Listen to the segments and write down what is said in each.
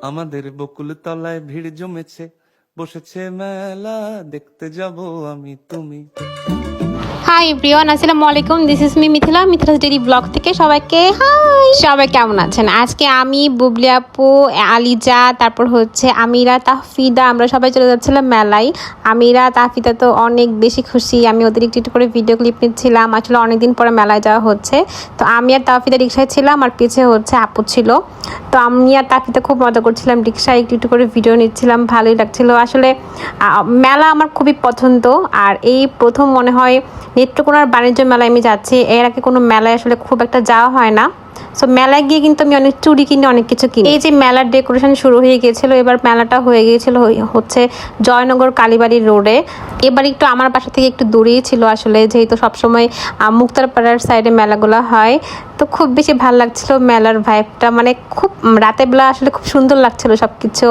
আমাদের বকুল তলায় ভিড় জমেছে, বসেছে মেলা, দেখতে যাব আমি তুমি। হাই এভরিওয়ান, আসসালামু আলাইকুম। This is me Mithila, Mithila's daily blog থেকে সবাইকে হাই। সবাই কেমন আছেন? আজকে আমি, বুবলি আপু, আলিজা, তারপর হচ্ছে আমিরা, তাহফিদা, আমরা সবাই চলে যাচ্ছিলাম মেলায়। আমিরা, তাহফিদা তো অনেক বেশি খুশি। আমি ওদের একটু একটু করে ভিডিও ক্লিপ নিচ্ছিলাম। আসলে অনেকদিন পরে মেলায় যাওয়া হচ্ছে। তো আমি আর তাহফিদা রিক্সায় ছিলাম, আর পিছিয়ে হচ্ছে আপু ছিল। তো আমি আর তাহফিদা খুব মজা করছিলাম, রিক্সায় একটু একটু করে ভিডিও নিচ্ছিলাম, ভালোই লাগছিল। আসলে মেলা আমার খুবই পছন্দ। আর এই প্রথম মনে হয় নেত্রকোনার বাণিজ্য মেলায় আমি যাচ্ছি। এর আগে কোনো মেলায় আসলে খুব একটা যাওয়া হয় না। সো মেলায় গিয়ে কিন্তু আমি অনেক চুড়ি কিনে, অনেক কিছু কিনি। এই যে মেলার ডেকোরেশন শুরু হয়ে গিয়েছিল, এবার মেলাটা হয়ে গিয়েছিল হচ্ছে জয়নগর কালীবাড়ি রোডে। এবার একটু আমার বাসা থেকে একটু দূরেই ছিল আসলে, যেহেতু সবসময় মুক্তারপাড়ার সাইডে মেলাগুলো হয়। তো খুব বেশি ভালো লাগছিল মেলার ভাইবটা, মানে খুব রাতের বেলা আসলে খুব সুন্দর লাগছিল সব কিছু,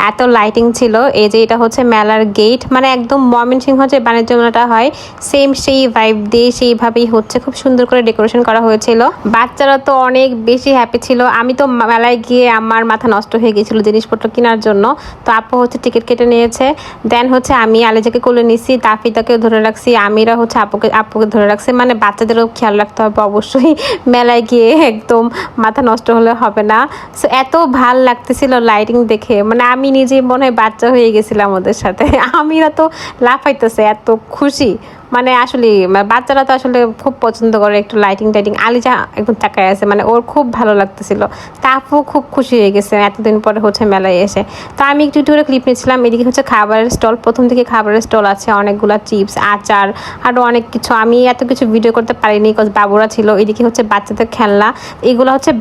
এত লাইটিং ছিল। এই যে এটা হচ্ছে মেলার গেট, মানে একদম ময়মনসিংহ যে বাণিজ্য মেলাটা হয় সেম সেই ভাইব দিয়ে সেইভাবেই হচ্ছে, খুব সুন্দর করে ডেকোরেশন করা হয়েছিল। বাচ্চারা তো অনেক বেশি হ্যাপি ছিল। আমি তো মেলায় গিয়ে আমার মাথা নষ্ট হয়ে গিয়েছিল জিনিসপত্র কেনার জন্য। তো আপু হচ্ছে টিকিট কেটে নিয়েছে। দেন হচ্ছে আমি আলেজাকে কোলে নিছি, তাফিদাকেও ধরে রাখছি, আমিরা হচ্ছে আপুকে ধরে রাখছে। মানে বাচ্চাদেরও খেয়াল রাখতে হবে অবশ্যই, মেলায় গিয়ে একদম মাথা নষ্ট হলে হবে না। সো এত ভাল লাগতেছিল লাইটিং দেখে, মানে আমি নিজেই মনে হয় বাচ্চা হয়ে গেছিলাম ওদের সাথে। আমিরা তো লাফাইতেছে, এত খুশি। মানে আসলে বাচ্চারা তো আসলে খুব পছন্দ করে একটু লাইটিং টাইটিং। আলিজা একদম তাকায় আছে, মানে ওর খুব ভালো লাগতেছিল। তা আপু খুব খুশি হয়ে গেছে এতদিন পরে হচ্ছে মেলায় এসে। তো আমি একটু একটু করে ক্লিপ নিচ্ছিলাম। এদিকে হচ্ছে খাবারের স্টল, প্রথম থেকে খাবারের স্টল আছে অনেকগুলো, চিপস, আচার, আরও অনেক কিছু। আমি এত কিছু ভিডিও করতে পারিনি বিকজ বাবুরা ছিল। এদিকে হচ্ছে বাচ্চাদের খেলনা, এগুলো হচ্ছে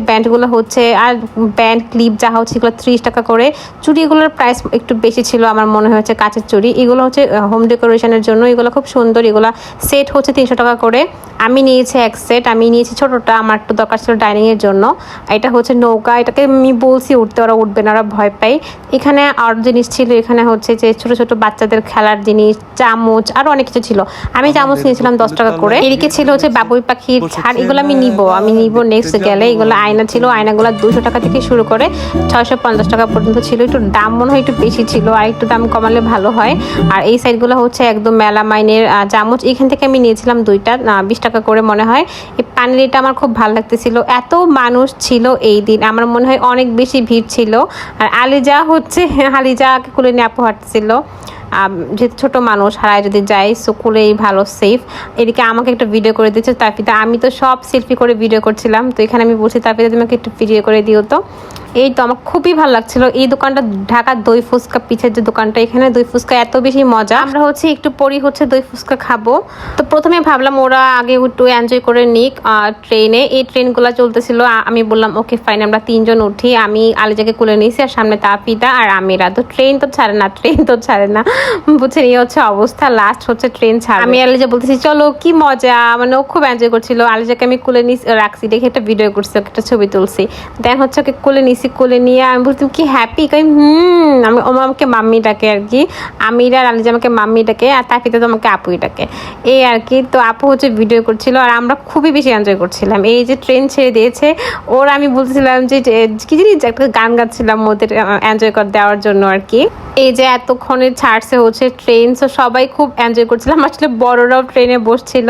ব্যান্ডগুলো হচ্ছে, আর ব্যান্ড ক্লিপ যা হচ্ছে এগুলো 30 টাকা করে। চুড়িগুলোর প্রাইস একটু বেশি ছিল আমার মনে হয়েছে, কাঁচের চুড়ি এগুলো হচ্ছে হোম ডেকোরেশনের জন্য। এগুলো খুব সুন্দর, এগুলা সেট হচ্ছে 300 টাকা করে। আমি নিয়েছি এক সেট, আমি নিয়েছি ছোটোটা, আমার একটু দরকার ছিল ডাইনিংয়ের জন্য। এটা হচ্ছে নৌকা, এটাকে আমি বলছি উঠতে, ওরা উঠবে না, ওরা ভয় পায়। এখানে আর জিনিস ছিল, এখানে হচ্ছে যে ছোটো ছোটো বাচ্চাদের খেলার জিনিস, চামচ, আরও অনেক কিছু ছিল। আমি চামচ নিয়েছিলাম 10 টাকা করে। এদিকে ছিল হচ্ছে বাবুই পাখির ছাড়, এগুলো আমি নিব নেক্সট গেলে। এগুলো আয়না ছিল, আয়নাগুলো 200 টাকা থেকে শুরু করে 650 টাকা পর্যন্ত ছিল। একটু দাম মনে হয় একটু বেশি ছিল, আর একটু দাম কমালে ভালো হয়। আর এই সাইডগুলো হচ্ছে একদম মেলা মাইনের চামচ। এখান থেকে আমি নিয়েছিলাম 2টা, 20 টাকা করে মনে হয়। এই পানির এটা আমার খুব ভালো লাগতেছিল। এত মানুষ ছিল এই দিন, আমার মনে হয় অনেক বেশি ভিড় ছিল। আর আলিজাকে কুলে নিয়ে আপু হাঁটছিল, যেহেতু ছোটো মানুষ হারায় যদি যায়, সো কুলেই ভালো, সেফ। এদিকে আমাকে একটা ভিডিও করে দিচ্ছে তাফিদা। আমি তো সব সেলফি করে ভিডিও করছিলাম। তো এখানে আমি বলছি তাফিদা তোমাকে একটু ভিডিও করে দিও তো। এই তো আমার খুবই ভালো লাগছিল এই দোকানটা, ঢাকার দই ফুচকা পিছের যে দোকানটা, এখানে দই ফুচকা এত বেশি মজা। আমরা হচ্ছে একটু পরই হচ্ছে দই ফুচকা খাবো। তো প্রথমে ভাবলাম ওরা আগে একটু এনজয় করে নিক ট্রেনে। এই ট্রেনগুলো চলতেছিল, আমি বললাম ওকে ফাইন, আমরা 3 জন উঠি। আমি আলিজাকে কুলে নিয়েছি, আর সামনে তাফিদা আর আমিরা। তো ট্রেন তো ছাড়ে না বুঝছেন, এই হচ্ছে অবস্থা। লাস্ট হচ্ছে ট্রেন ছাড়ে, আমি আলিজা বলতেছি চলো, কি মজা। মানে ও খুব এনজয় করছিল। আলিজাকে আমি কুলে রাখছি, দেখে একটা ভিডিও করছি, একটা ছবি তুলছি। দেন হচ্ছে ওকে কোলে নিয়ে আমি বলতাম কি হ্যাপি, আমি আমাকে মাম্মি ডাকে আর কি। আমিরা আর আলিজা আমাকে মাম্মি ডাকে, আর তাফিদা তো আমাকে আপুই ডাকে, এই আর কি। তো আপু হচ্ছে ভিডিও করছিল, আর আমরা খুবই বেশি এনজয় করছিলাম। এই যে ট্রেন ছেড়ে দিয়েছে ওর, আমি বলছিলাম যে কি জিনিস, একটা গান গাচ্ছিলাম ওদের এনজয় করে দেওয়ার জন্য আর কি। এই যে এতক্ষণে ছাড়ছে হচ্ছে ট্রেন, সো সবাই খুব এনজয় করছিলাম। আসলে বড়রাও ট্রেনে বসছিল,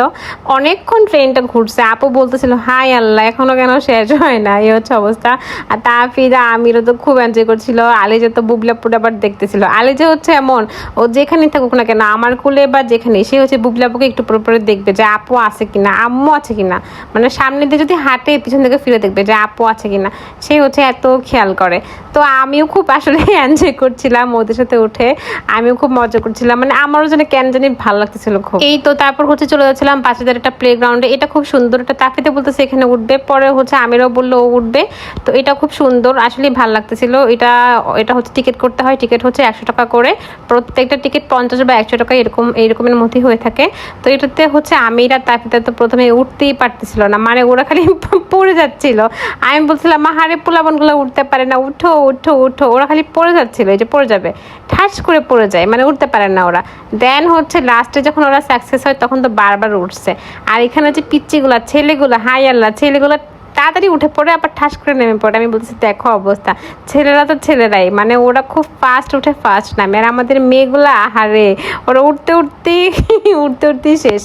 অনেকক্ষণ ট্রেনটা ঘুরছে। আপু বলতেছিল হাই আল্লাহ, এখনো কেন শেষ হয় না, এই হচ্ছে অবস্থা। আর তাফিদা আমিরও তো খুব এনজয় করছিল। আলিজা তো বুবলাপুর আবার দেখতেছিল। আলিজা হচ্ছে এমন, ও যেখানে থাকুক না কেন, আমার কুলে বা যেখানে, সে হচ্ছে বুবলাপুকে একটু পরে দেখবে যে আপু আছে কিনা, আম্মু আছে কিনা। মানে সামনে দিয়ে যদি হাঁটে পিছন থেকে ফিরে দেখবে যে আপু আছে কিনা, সে হচ্ছে এত খেয়াল করে। তো আমিও খুব আসলে এনজয় করছিলাম ওদের সাথে উঠে, আমিও খুব মজা করছিলাম। মানে আমারও যেন কেন জানি ভালো লাগতেছিল খুব। এই তো তারপর হচ্ছে চলে যাচ্ছিলাম বাচ্চাদের একটা প্লে গ্রাউন্ডে। এটা খুব সুন্দর, এটা তাফিতে বলতেছে এখানে উঠবে, পরে হচ্ছে আমিরও বললো ও উঠবে। তো এটা খুব সুন্দর, আসলে ভালো লাগতেছিল। এটা হচ্ছে টিকিট করতে হয়, টিকিট হচ্ছে 100 টাকা করে। প্রত্যেকটা টিকিট 50 বা 100 টাকা এইরকমের মধ্যেই হয়ে থাকে। তো এটাতে হচ্ছে আমিরা তাফিদা তো প্রথমে উঠতেই পারতেছিল না, মানে ওরা খালি পড়ে যাচ্ছিল। আমি বলছিলাম মা হারে পোলাবনগুলো উঠতে পারে না, উঠো উঠো উঠো, ওরা খালি পড়ে যাচ্ছিল, এই যে পড়ে যাবে, ঠাস করে পড়ে যায়, মানে উঠতে পারে না ওরা। দেন হচ্ছে লাস্টে যখন ওরা সাকসেস হয় তখন তো বারবার উঠছে। আর এখানে যে পিচ্চিগুলা ছেলেগুলা, হাই আল্লাহ, ছেলেগুলা তাড়াতাড়ি উঠে পড়ে আবার ঠাস করে নেমে পড়ে। আমি বলছি দেখো অবস্থা, ছেলেরা তো ছেলেরাই, মানে ওরা খুব ফাস্ট উঠে ফাস্ট নামে, আর আমাদের মেয়েগুলা আহারে ওরা উঠতে উঠতেই শেষ,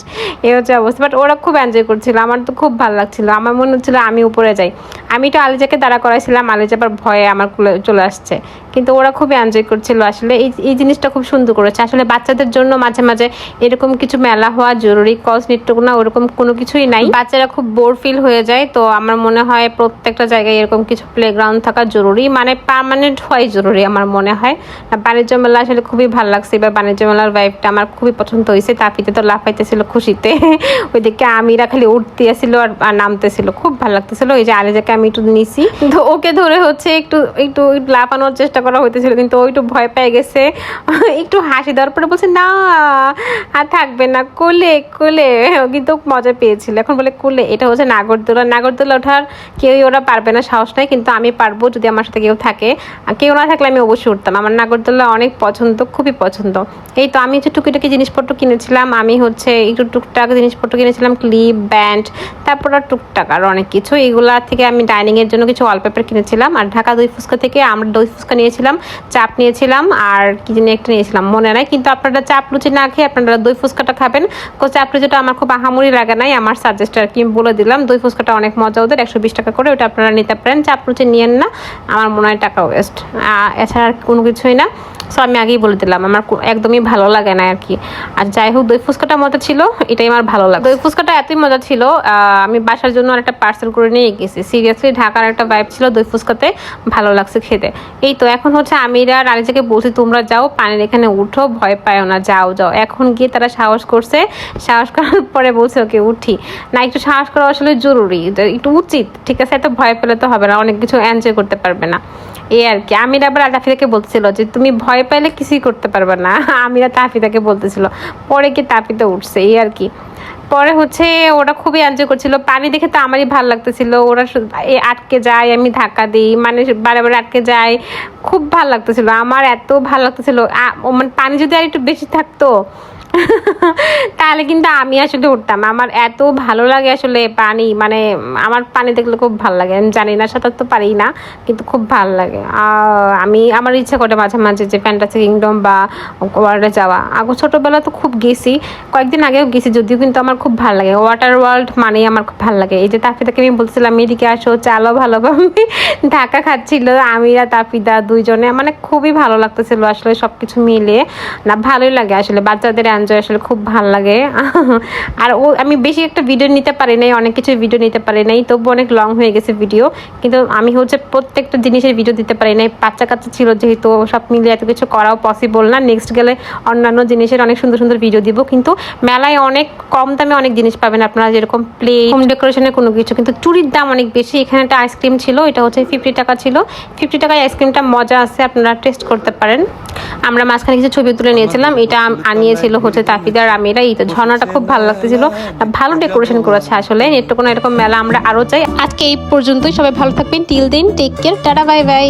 এই হচ্ছে অবস্থা। বাট ওরা খুব এনজয় করছিল, আমার তো খুব ভালো লাগছিল, আমার মনে হচ্ছিল আমি উপরে যাই। আমি তো আলিজাকে দাঁড়া করাইছিলাম, আলিজা আবার ভয়ে আমার কোলে চলে আসছে, কিন্তু ওরা খুব এনজয় করছিল। আসলে এই জিনিসটা খুব সুন্দর করেছে। আসলে বাচ্চাদের জন্য মাঝে মাঝে এরকম কিছু মেলা হওয়া জরুরি, কজ নেট্রকোনা ওরকম কোনো কিছুই নাই, বাচ্চারা খুব বোর ফিল হয়ে যায়। তো আমার মনে হয় প্রত্যেকটা জায়গায় এরকম কিছু প্লেগ্রাউন্ড থাকা জরুরি, মানে পার্মানেন্ট হওয়াই জরুরি আমার মনে হয়। বাণিজ্য মেলা আসলে খুবই ভালো লাগছে, এবার বাণিজ্য মেলার ভাইবটা আমার খুবই পছন্দ হয়েছে। তাপিতে তো লাফাইতেছিল খুশিতে, ওইদিকে আমিরা খালি উঠতেছিল আর নামতেছিল, খুব ভালো লাগতেছিল। এই যে আলিজাকে আমি একটু নিছি, তো ওকে ধরে হচ্ছে একটু একটু লাফানোর চেষ্টা করা হইতেছিল, কিন্তু ওই একটু ভয় পেয়ে গেছে। একটু হাসি দেওয়ার পরে বলছে না আর থাকবে না, কোলে কোলে, কিন্তু মজা পেয়েছিল। এখন বলে কোলে, এটা হচ্ছে নাগরদোলা ওঠার কেউই ওরা পারবে না, সাহস নাই, কিন্তু আমি পারবো যদি আমার সাথে কেউ থাকে। কেউ না থাকলে আমি অবশ্যই উঠতাম, আমার নাগরদোলা অনেক পছন্দ, খুবই পছন্দ। এই তো আমি হচ্ছে টুকিটাকি জিনিসপত্র কিনেছিলাম, আমি হচ্ছে একটু টুকটাক জিনিসপত্র কিনেছিলাম, ক্লিপ, ব্যান্ড, তারপর আর টুকটাক আর অনেক কিছু। এইগুলা থেকে আমি ডাইনিং এর জন্য কিছু ওয়ালপেপার কিনেছিলাম, আর ঢাকা দই ফুচকা থেকে আমরা দই ফুচকা নিয়েছিলাম, চাপ নিয়েছিলাম, আর কি জানি একটা নিয়েছিলাম মনে নাই। কিন্তু আপনারা চাপ লুচি না খেয়ে আপনারা দই ফুচকাটা খাবেন, চাপ লুচিটা আমার খুব আহামরি লাগে নাই, আমার সাজেস্ট আর কি বলে দিলাম। দই ফুচকাটা অনেক মজা, ওদের 120 টাকা করে, ওটা আপনারা নিতে পারেন। চাপ লুচি নিয়েন না, আমার মনে হয় টাকা ওয়েস্ট, এছাড়া আর কোনো কিছুই না। সো আমি আগেই বলে দিলাম আমার একদমই ভালো লাগে না আর কি। আর যাই হোক দই ফুচকাটা মজা ছিল, এটাই আমার ভালো লাগে। দই ফুচকাটা এতই মজা ছিল, আমি বাসার জন্য আর একটা পার্সেল করে নিয়ে গেছি। সিরিয়াসলি ঢাকার একটা ভাইব ছিল দই ফুচকাতে, ভালো লাগছে খেতে। এই তো এখন হচ্ছে আমিরা আর আলিজাকে বলছি তোমরা যাও পানির এখানে উঠো, ভয় পায় না, যাও। এখন গিয়ে তারা সাহস করছে, সাহস করার পরে বলছে ওকে উঠি না, একটু সাহস করা আসলে জরুরি, একটু উচিত, ঠিক আছে? এত ভয় পেলে তো হবে না, অনেক কিছু এনজয় করতে পারবে না, এই আর কি। আমিরা আবার তাফিদাকে বলছিল যে তুমি ভয় পাইলে কিছুই করতে পারবে না, আমিরা তাফিদাকে বলতেছিল, পরে কি তাফিদা উঠছে, এই আর কি। পরে হচ্ছে ওরা খুবই এনজয় করছিল, পানি দেখে তো আমারই ভালো লাগতেছিল, ওরা আটকে যায়, আমি ধাক্কা দিই, মানে বারে বারে আটকে যায়, খুব ভালো লাগতেছিল, আমার এত ভালো লাগতেছিল। মানে পানি যদি আর একটু বেশি থাকতো তাহলে কিন্তু আমি আসলে উঠতাম, আমার এত ভালো লাগে আসলে পানি, মানে আমার পানি দেখলে খুব ভালো লাগে। আমি জানি না, সাঁতার তো পারি না, কিন্তু খুব ভালো লাগে। আমার ইচ্ছা করে মাঝে মাঝে যে ফ্যান্টাসি কিংডম বা ওয়ার্ল্ডে যাওয়া। আগে ছোটোবেলা তো খুব গেছি, কয়েকদিন আগেও গেছি যদিও, কিন্তু আমার খুব ভালো লাগে ওয়াটার ওয়ার্ল্ড, মানেই আমার খুব ভালো লাগে। এই যে তাফিদাকে আমি বলছিলাম এদিকে আসো, চালো, ভালোভাবে ধাক্কা খাচ্ছিল আমিরা তাফিদা দুইজনে, মানে খুবই ভালো লাগতেছিল আসলে সব কিছু মিলিয়ে। না ভালোই লাগে আসলে, বাচ্চাদের এনজয় আসলে খুব ভালো লাগে। আর আমি বেশি একটা ভিডিও নিতে পারি নাই, অনেক কিছু ভিডিও নিতে পারি নাই, তবু অনেক লং হয়ে গেছে ভিডিও, কিন্তু আমি হচ্ছে প্রত্যেকটা জিনিসের ভিডিও দিতে পারি নাই, বাচ্চা কাচ্চা ছিল যেহেতু, সব মিলিয়ে এত কিছু করাও পসিবল না। নেক্সট গেলে অন্যান্য জিনিসের অনেক সুন্দর সুন্দর ভিডিও দিব, কিন্তু মেলায় অনেক কম দামে অনেক জিনিস পাবেন আপনারা, যেরকম প্লেট, হোম ডেকোরেশনের কোনো কিছু, কিন্তু চুরির দাম অনেক বেশি। এখানে একটা আইসক্রিম ছিল, এটা হচ্ছে 50 টাকা ছিল, 50 টাকায় আইসক্রিমটা মজা আছে, আপনারা টেস্ট করতে পারেন। আমরা মাঝখানে কিছু ছবি তুলে নিয়েছিলাম, এটা আনিয়েছিল হচ্ছে তাফিদার আমিরা। এই তো ঝর্ণাটা খুব ভালো লাগতেছিল, ভালো ডেকোরেশন করেছে আসলে। নেট্রকোনা এরকম মেলা আমরা আরো চাই। আজকে এই পর্যন্তই, সবাই ভালো থাকবেন, till then, take care, tata, bye by.